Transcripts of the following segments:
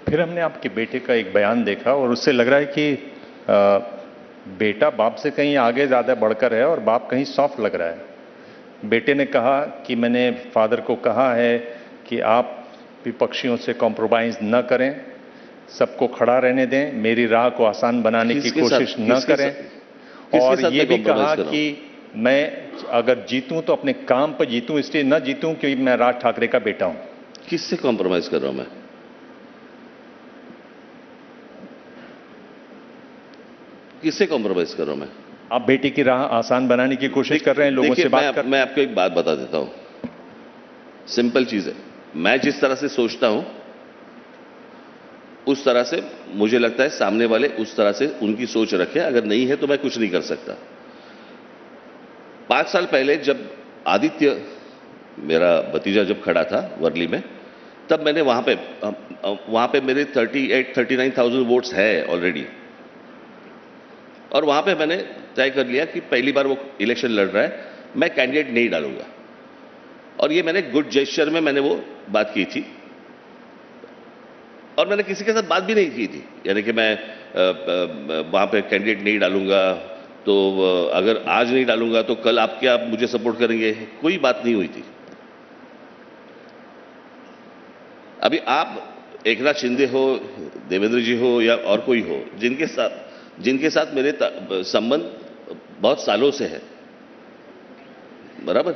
फिर हमने आपके बेटे का एक बयान देखा और उससे लग रहा है कि अ, बेटा बाप से कहीं आगे ज़्यादा बढ़कर है और बाप कहीं सॉफ्ट लग रहा है। बेटे ने कहा कि मैंने फादर को कहा है कि आप विपक्षियों से कॉम्प्रोमाइज़ न करें, सबको खड़ा रहने दें, मेरी राह को आसान बनाने की कोशिश न करें। और ये भी कहा कि मैं अगर जीतूं तो अपने काम पर जीतूं, इसलिए न जीतूं कि मैं राज ठाकरे का बेटा हूं। किससे कॉम्प्रोमाइज कर रहा हूं मैं? किससे कॉम्प्रोमाइज कर रहा हूं मैं? आप बेटे की राह आसान बनाने की कोशिश कर रहे हैं, लोगों से बात कर। मैं आपको एक बात बता देता हूं, सिंपल चीज है। मैं जिस तरह से सोचता हूं उस तरह से मुझे लगता है सामने वाले उस तरह से उनकी सोच रखें, अगर नहीं है तो मैं कुछ नहीं कर सकता। 5 साल पहले जब आदित्य मेरा भतीजा जब खड़ा था वर्ली में, तब मैंने वहां पे मेरे 39,000 वोट्स है ऑलरेडी, और वहां पे मैंने तय कर लिया कि पहली बार वो इलेक्शन लड़ रहा है, मैं कैंडिडेट नहीं डालूंगा। और ये मैंने गुड जेस्चर में मैंने वो बात की थी, और मैंने किसी के साथ बात भी नहीं की थी, यानी कि मैं वहां पे कैंडिडेट नहीं डालूंगा, तो अगर आज नहीं डालूंगा तो कल आप क्या मुझे सपोर्ट करेंगे, कोई बात नहीं हुई थी। अभी आप एकनाथ शिंदे हो, देवेंद्र जी हो या और कोई हो, जिनके साथ मेरे संबंध बहुत सालों से है, बराबर,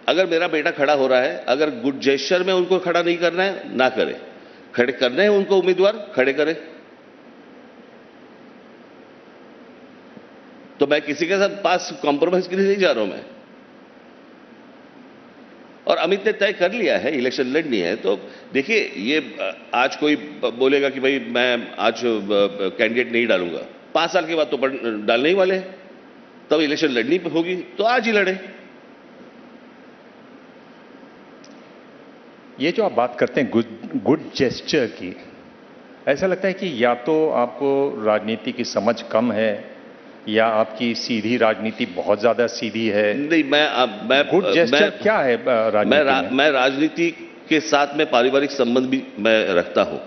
अगर मेरा बेटा खड़ा हो रहा है, अगर गुड जेस्चर में उनको खड़ा नहीं करना है ना करे, खड़े करने हैं उनको उम्मीदवार खड़े करें। तो मैं किसी के साथ पास कॉम्प्रोमाइज के लिए नहीं जा रहा हूं मैं। और अमित ने तय कर लिया है इलेक्शन लड़नी है, तो देखिए ये आज कोई बोलेगा कि भाई मैं आज कैंडिडेट नहीं डालूंगा, 5 साल के बाद तो डालने ही वाले हैं, तब इलेक्शन लड़नी होगी तो आज ही लड़े। ये जो आप बात करते हैं गुड जेस्चर की, ऐसा लगता है कि या तो आपको राजनीति की समझ कम है या आपकी सीधी राजनीति बहुत ज्यादा सीधी है। नहीं, मैं गुड जेस्चर क्या है राजनीति में? मैं राजनीति के साथ में पारिवारिक संबंध भी मैं रखता हूं,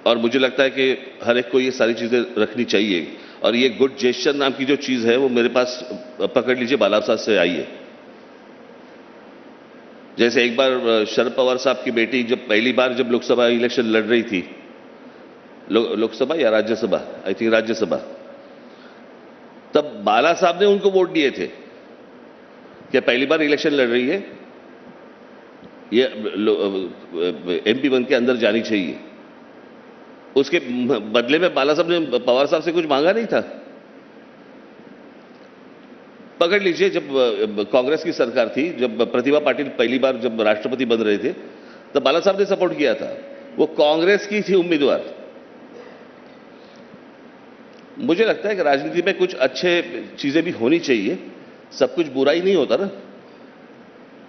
और मुझे लगता है कि हर एक को ये सारी चीजें रखनी चाहिए। और ये गुड जेस्चर नाम की जो चीज है वो मेरे पास पकड़ लीजिए बाला साहब से आई है। जैसे एक बार शरद पवार साहब की बेटी जब पहली बार जब लोकसभा इलेक्शन लड़ रही थी, लोकसभा या राज्यसभा, आई थिंक राज्यसभा, तब बाला साहब ने उनको वोट दिए थे कि पहली बार इलेक्शन लड़ रही है, ये एमपी बन के अंदर जानी चाहिए। उसके बदले में बाला साहब ने पवार साहब से कुछ मांगा नहीं था। पकड़ लीजिए, जब कांग्रेस की सरकार थी, जब प्रतिभा पाटिल पहली बार जब राष्ट्रपति बन रहे थे, तब बाला साहब ने सपोर्ट किया था, वो कांग्रेस की थी उम्मीदवार। मुझे लगता है कि राजनीति में कुछ अच्छे चीजें भी होनी चाहिए, सब कुछ बुरा ही नहीं होता ना।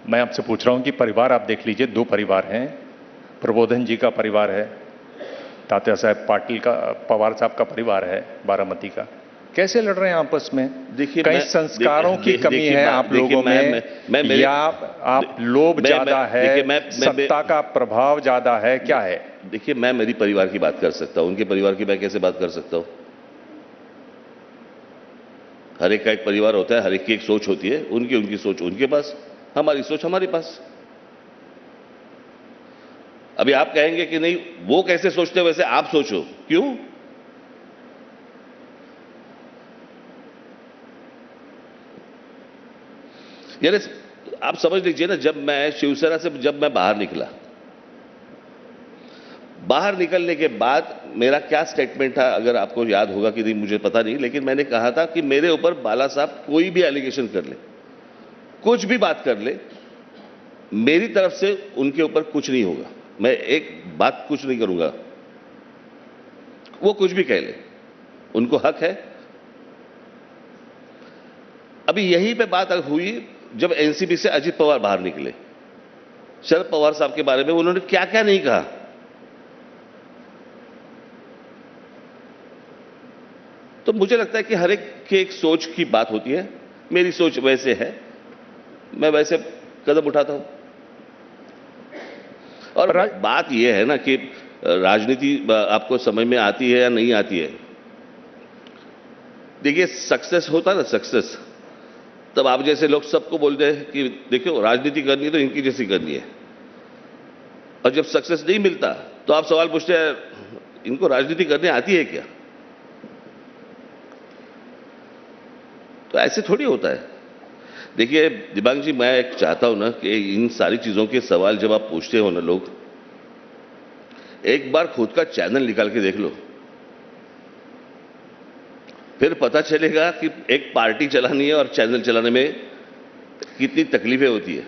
मैं आपसे पूछ रहा हूं कि परिवार आप देख लीजिए, 2 परिवार हैं, प्रबोधन जी का परिवार है, तात्या साहब पाटिल का, पवार साहब का परिवार है बारामती का, कैसे लड़ रहे हैं आपस में? देखिए, कई संस्कारों की कमी है आप लोगों में, या आप लोभ ज्यादा है, सत्ता का प्रभाव ज्यादा है, क्या है? देखिए, मैं मेरी परिवार की बात कर सकता हूं, उनके परिवार की मैं कैसे बात कर सकता हूं? हर एक का एक परिवार होता है, हर एक की एक सोच होती है, उनकी सोच उनके पास, हमारी सोच हमारे पास। अभी आप कहेंगे कि नहीं वो कैसे सोचते वैसे आप सोचो, क्यों? यानी आप समझ लीजिए ना, जब मैं शिवसेना से जब मैं बाहर निकला, बाहर निकलने के बाद मेरा क्या स्टेटमेंट था, अगर आपको याद होगा कि नहीं मुझे पता नहीं, लेकिन मैंने कहा था कि मेरे ऊपर बाला साहब कोई भी एलिगेशन कर ले, कुछ भी बात कर ले, मेरी तरफ से उनके ऊपर कुछ नहीं होगा, मैं एक बात कुछ नहीं करूंगा, वो कुछ भी कह ले, उनको हक है। अभी यहीं पे बात हुई जब एनसीपी से अजित पवार बाहर निकले, शरद पवार साहब के बारे में उन्होंने क्या क्या नहीं कहा। तो मुझे लगता है कि हर एक की एक सोच की बात होती है, मेरी सोच वैसे है, मैं वैसे कदम उठाता हूं। और बात यह है ना कि राजनीति आपको समझ में आती है या नहीं आती है। देखिए सक्सेस होता है ना, सक्सेस, तब आप जैसे लोग सबको बोलते हैं कि देखो राजनीति करनी है तो इनकी जैसी करनी है, और जब सक्सेस नहीं मिलता तो आप सवाल पूछते हैं इनको राजनीति करने आती है क्या? तो ऐसे थोड़ी होता है। देखिए दिबांग जी, मैं एक चाहता हूं ना कि इन सारी चीजों के सवाल जब आप पूछते हो ना लोग, एक बार खुद का चैनल निकाल के देख लो, फिर पता चलेगा कि एक पार्टी चलानी है और चैनल चलाने में कितनी तकलीफें होती है।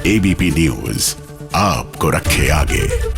एबीपी न्यूज आपको रखे आगे।